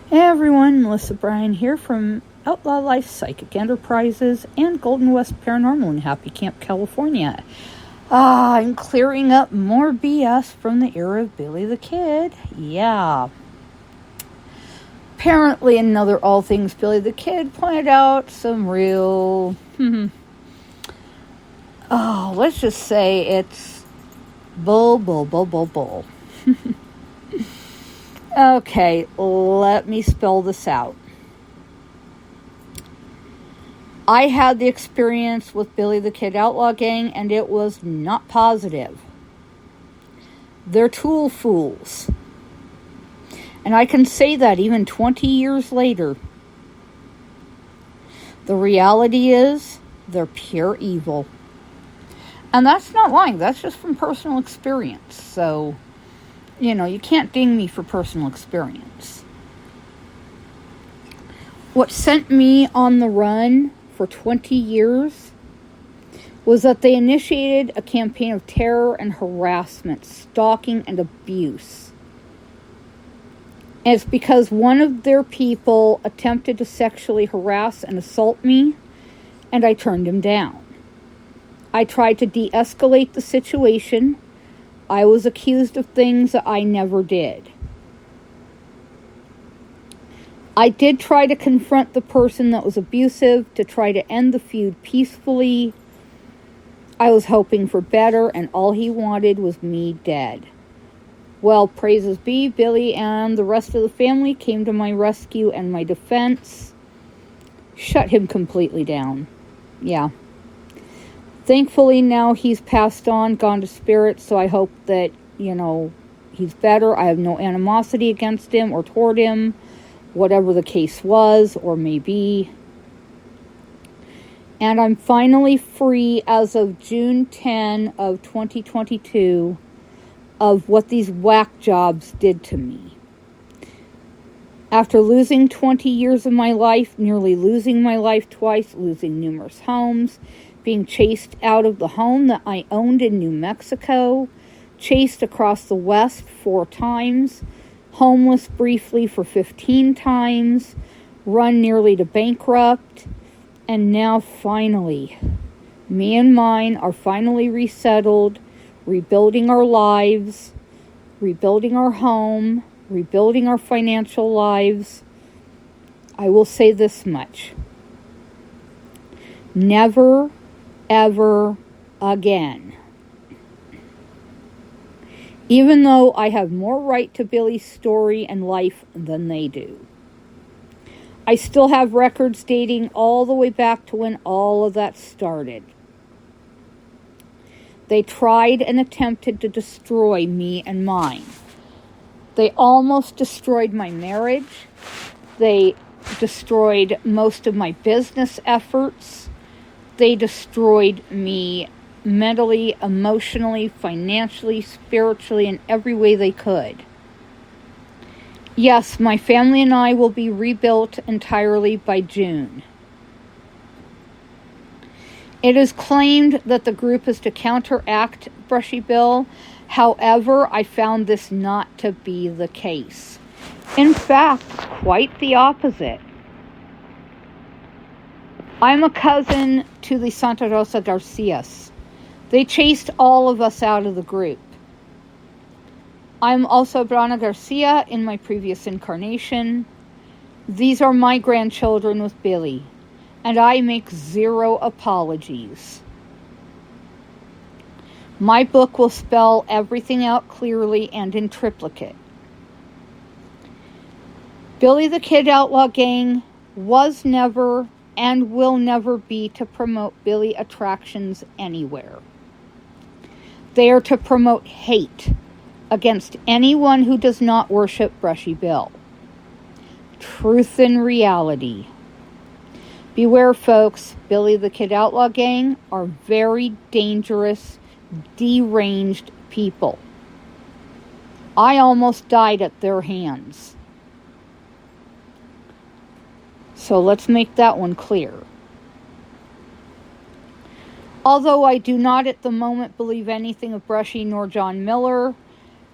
Hey everyone, Melissa Bryan here from Outlaw Life Psychic Enterprises and Golden West Paranormal in Happy Camp, California. I'm clearing up more BS from the era of Billy the Kid. Yeah. Apparently another All Things Billy the Kid pointed out some real... let's just say it's bull. Okay, let me spell this out. I had the experience with Billy the Kid Outlaw Gang, and it was not positive. They're tool fools. And I can say that even 20 years later. The reality is, they're pure evil. And that's not lying, that's just from personal experience, so... you can't ding me for personal experience. What sent me on the run for 20 years was that they initiated a campaign of terror and harassment, stalking and abuse. And it's because one of their people attempted to sexually harass and assault me, and I turned him down. I tried to de-escalate the situation. I was accused of things that I never did. I did try to confront the person that was abusive to try to end the feud peacefully. I was hoping for better, and all he wanted was me dead. Well, praises be, Billy and the rest of the family came to my rescue and my defense. Shut him completely down. Yeah. Thankfully, now he's passed on, gone to spirit, so I hope that, he's better. I have no animosity against him or toward him, whatever the case was or may be. And I'm finally free as of June 10 of 2022 of what these whack jobs did to me. After losing 20 years of my life, nearly losing my life twice, losing numerous homes, being chased out of the home that I owned in New Mexico, chased across the West 4 times, homeless briefly for 15 times, run nearly to bankrupt, and now finally, me and mine are finally resettled, rebuilding our lives, rebuilding our home, rebuilding our financial lives. I will say this much. Never ever again. Even though I have more right to Billy's story and life than they do. I still have records dating all the way back to when all of that started. They tried and attempted to destroy me and mine. They almost destroyed my marriage. They destroyed most of my business efforts. They destroyed me mentally, emotionally, financially, spiritually, in every way they could. Yes, my family and I will be rebuilt entirely by June. It is claimed that the group is to counteract Brushy Bill. However, I found this not to be the case. In fact, quite the opposite. I'm a cousin to the Santa Rosa Garcias. They chased all of us out of the group. I'm also Brana Garcia in my previous incarnation. These are my grandchildren with Billy, and I make zero apologies. My book will spell everything out clearly and in triplicate. Billy the Kid Outlaw Gang was never and will never be to promote Billy attractions anywhere. They are to promote hate against anyone who does not worship Brushy Bill. Truth and reality. Beware, folks, Billy the Kid Outlaw Gang are very dangerous, deranged people. I almost died at their hands. So let's make that one clear. Although I do not at the moment believe anything of Brushy nor John Miller,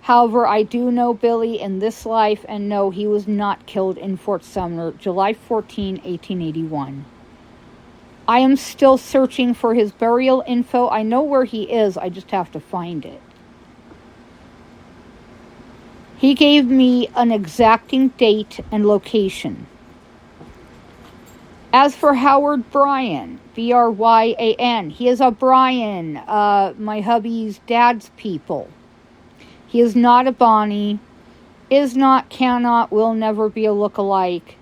However, I do know Billy in this life and know he was not killed in Fort Sumner, July 14, 1881. I am still searching for his burial info. I know where he is, I just have to find it. He gave me an exacting date and location. As for Howard Bryan, Bryan, he is a Bryan, my hubby's dad's people. He is not a Bonnie, is not, cannot, will never be a look-alike.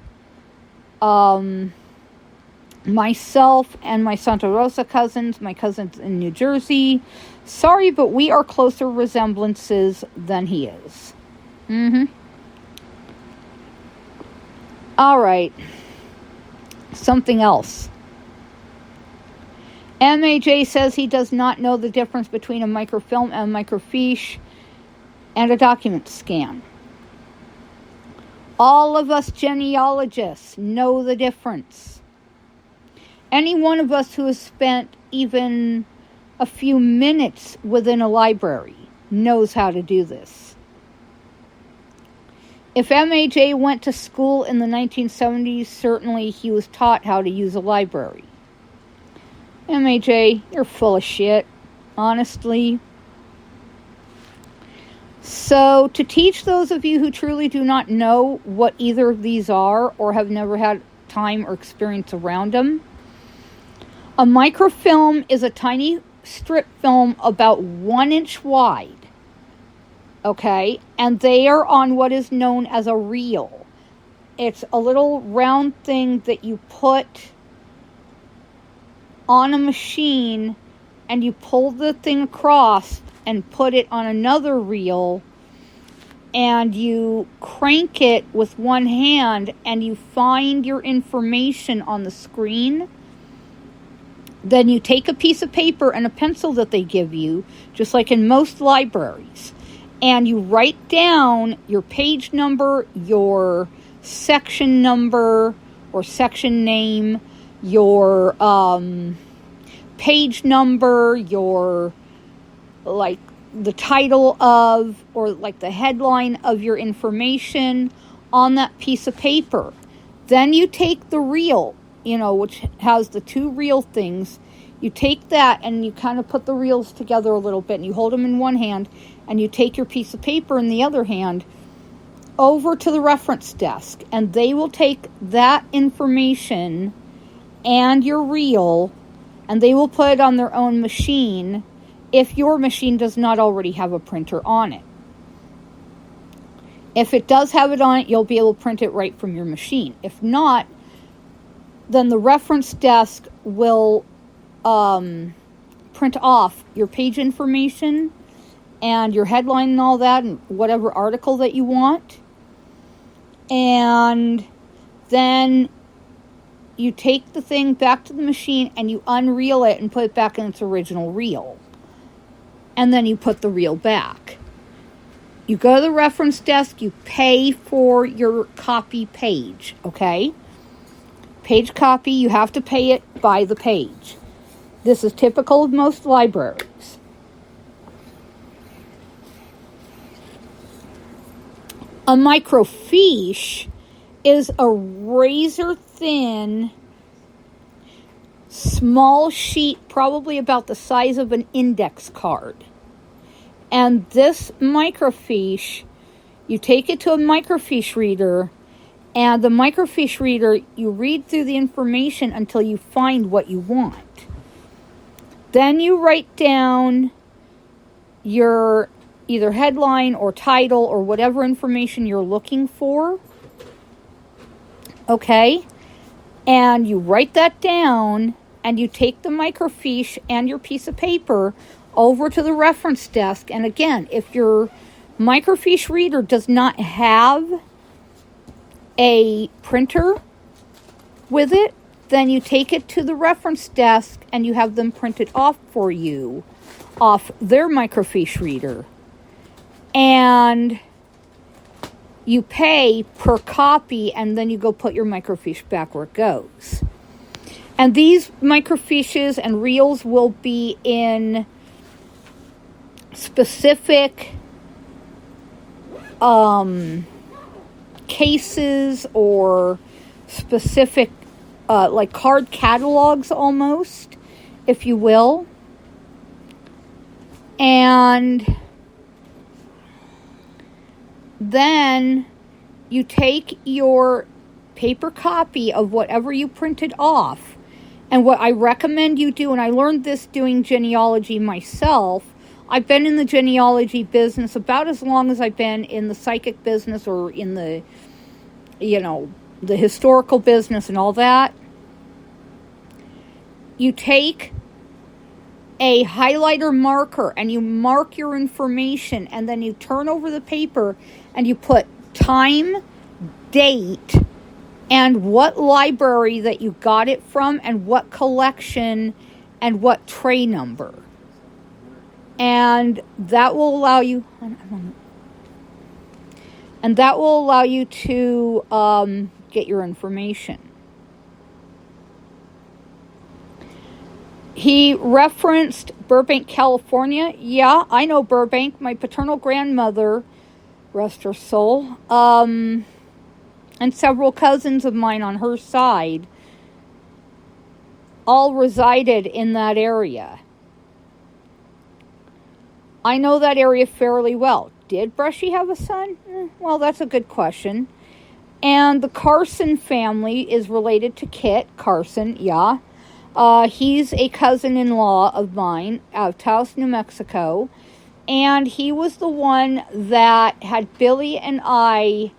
Myself and my Santa Rosa cousins, my cousins in New Jersey, sorry, but we are closer resemblances than he is. All right. Something else. MAJ says he does not know the difference between a microfilm and a microfiche and a document scan. All of us genealogists know the difference. Any one of us who has spent even a few minutes within a library knows how to do this. If MAJ went to school in the 1970s, certainly he was taught how to use a library. MAJ, you're full of shit, honestly. So, to teach those of you who truly do not know what either of these are or have never had time or experience around them, a microfilm is a tiny strip film about 1 inch wide, okay? And they are on what is known as a reel. It's a little round thing that you put on a machine and you pull the thing across and put it on another reel, and you crank it with one hand and you find your information on the screen. Then you take a piece of paper and a pencil that they give you, just like in most libraries, and you write down your page number, your section number or section name, your page number, your like the title of, or like the headline of your information on that piece of paper. Then you take the reel, which has the two reel things. You take that and you kind of put the reels together a little bit and you hold them in one hand and you take your piece of paper in the other hand over to the reference desk, and they will take that information and your reel and they will put it on their own machine if your machine does not already have a printer on it. If it does have it on it, you'll be able to print it right from your machine. If not, then the reference desk will print off your page information and your headline and all that and whatever article that you want. And then you take the thing back to the machine and you unreel it and put it back in its original reel. And then you put the reel back. You go to the reference desk, you pay for your copy page, okay? Page copy, you have to pay it by the page. This is typical of most libraries. A microfiche is a razor thin, small sheet, probably about the size of an index card. And this microfiche, you take it to a microfiche reader, and the microfiche reader, you read through the information until you find what you want. Then you write down your either headline or title or whatever information you're looking for. Okay? And you write that down and you take the microfiche and your piece of paper over to the reference desk. And again, if your microfiche reader does not have a printer with it, then you take it to the reference desk and you have them print it off for you off their microfiche reader. And you pay per copy, and then you go put your microfiche back where it goes. And these microfiches and reels will be in specific cases or specific, like card catalogs almost, if you will. And then you take your paper copy of whatever you printed off. And what I recommend you do, and I learned this doing genealogy myself. I've been in the genealogy business about as long as I've been in the psychic business or in the, the historical business and all that. You take a highlighter marker and you mark your information, and then you turn over the paper and you put time, date, and what library that you got it from, and what collection, and what tray number. And that will allow you, to get your information. He referenced Burbank, California. Yeah, I know Burbank. My paternal grandmother, rest her soul, and several cousins of mine on her side all resided in that area. I know that area fairly well. Did Brushy have a son? Well, that's a good question. And the Carson family is related to Kit Carson, yeah. He's a cousin-in-law of mine out of Taos, New Mexico. And he was the one that had Billy and I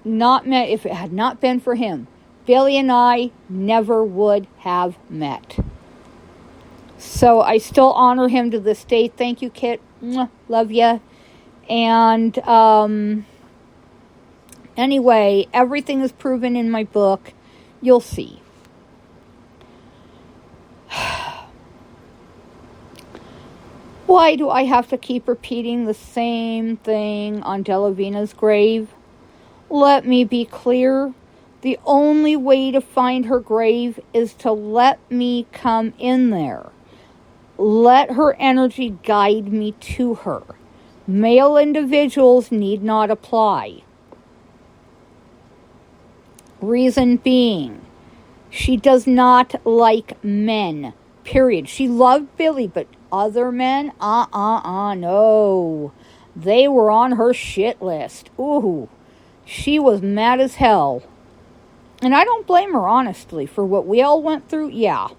not met. If it had not been for him, Billy and I never would have met. So I still honor him to this day. Thank you, Kit. Love ya. And anyway, everything is proven in my book. You'll see. Why do I have to keep repeating the same thing on Delavina's grave? Let me be clear. The only way to find her grave is to let me come in there. Let her energy guide me to her. Male individuals need not apply. Reason being, she does not like men, period. She loved Billy, but other men, no. They were on her shit list. Ooh, she was mad as hell. And I don't blame her, honestly, for what we all went through, yeah.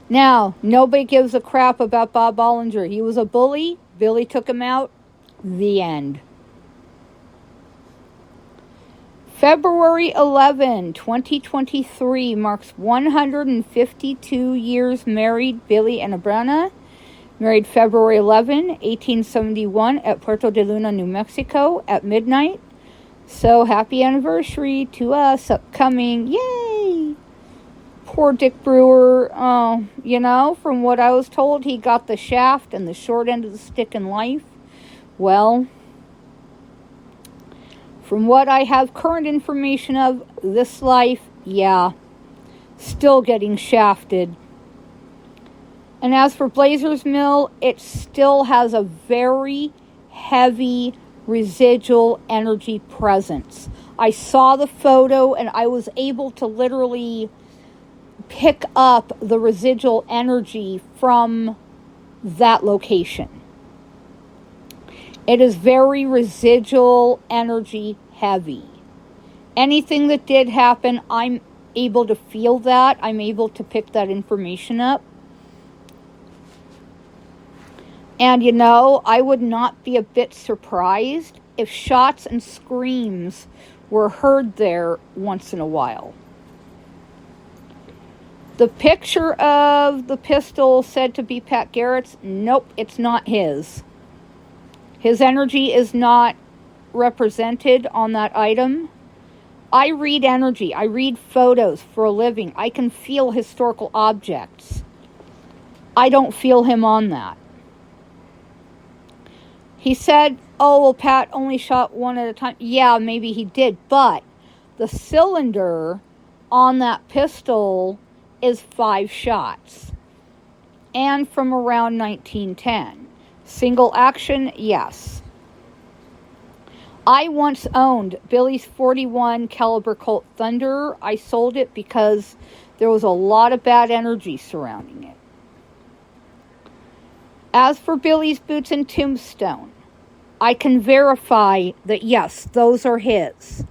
Now, nobody gives a crap about Bob Bollinger. He was a bully. Billy took him out. The end. February 11, 2023 marks 152 years married. Billy and Abrana married February 11, 1871 at Puerto de Luna, New Mexico at midnight. So happy anniversary to us upcoming. Yay! Poor Dick Brewer, from what I was told, he got the shaft and the short end of the stick in life. Well, from what I have current information of this life, yeah, still getting shafted. And as for Blazer's Mill, it still has a very heavy residual energy presence. I saw the photo and I was able to literally pick up the residual energy from that location. It is very residual energy heavy. Anything that did happen, I'm able to feel that. I'm able to pick that information up. And I would not be a bit surprised if shots and screams were heard there once in a while. The picture of the pistol said to be Pat Garrett's, nope, it's not his. His energy is not represented on that item. I read energy. I read photos for a living. I can feel historical objects. I don't feel him on that. He said, oh, well, Pat only shot one at a time. Yeah, maybe he did. But the cylinder on that pistol is 5 shots. And from around 1910. Single action, yes. I once owned Billy's .41 caliber Colt Thunder. I sold it because there was a lot of bad energy surrounding it. As for Billy's boots and Tombstone, I can verify that yes, those are his.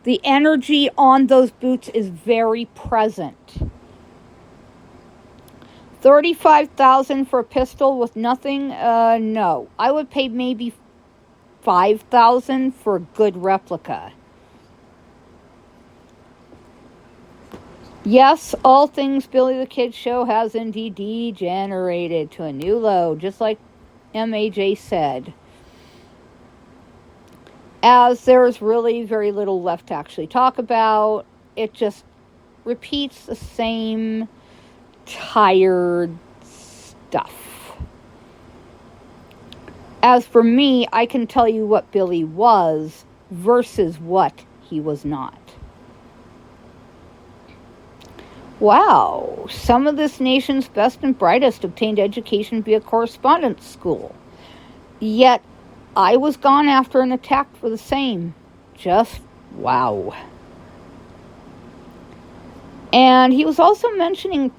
The energy on those boots is very present. $35,000 for a pistol with nothing? No. I would pay maybe $5,000 for a good replica. Yes, all things Billy the Kid Show has indeed degenerated to a new low, just like MAJ said. As there's really very little left to actually talk about, it just repeats the same tired stuff. As for me, I can tell you what Billy was versus what he was not. Wow, some of this nation's best and brightest obtained education via correspondence school. Yet, I was gone after and attacked for the same. Just wow. And he was also mentioning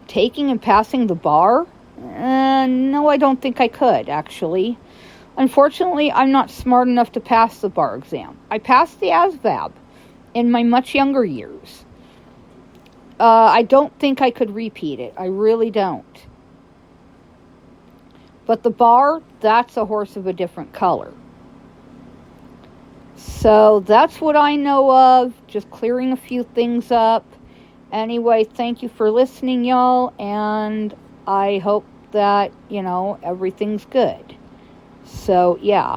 taking and passing the bar. No, I don't think I could, actually. Unfortunately, I'm not smart enough to pass the bar exam. I passed the ASVAB in my much younger years. I don't think I could repeat it. I really don't. But the bar, that's a horse of a different color. So that's what I know of. Just clearing a few things up. Anyway, thank you for listening, y'all. And I hope that, everything's good. So, yeah.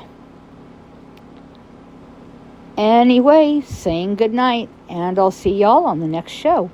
Anyway, saying goodnight. And I'll see y'all on the next show.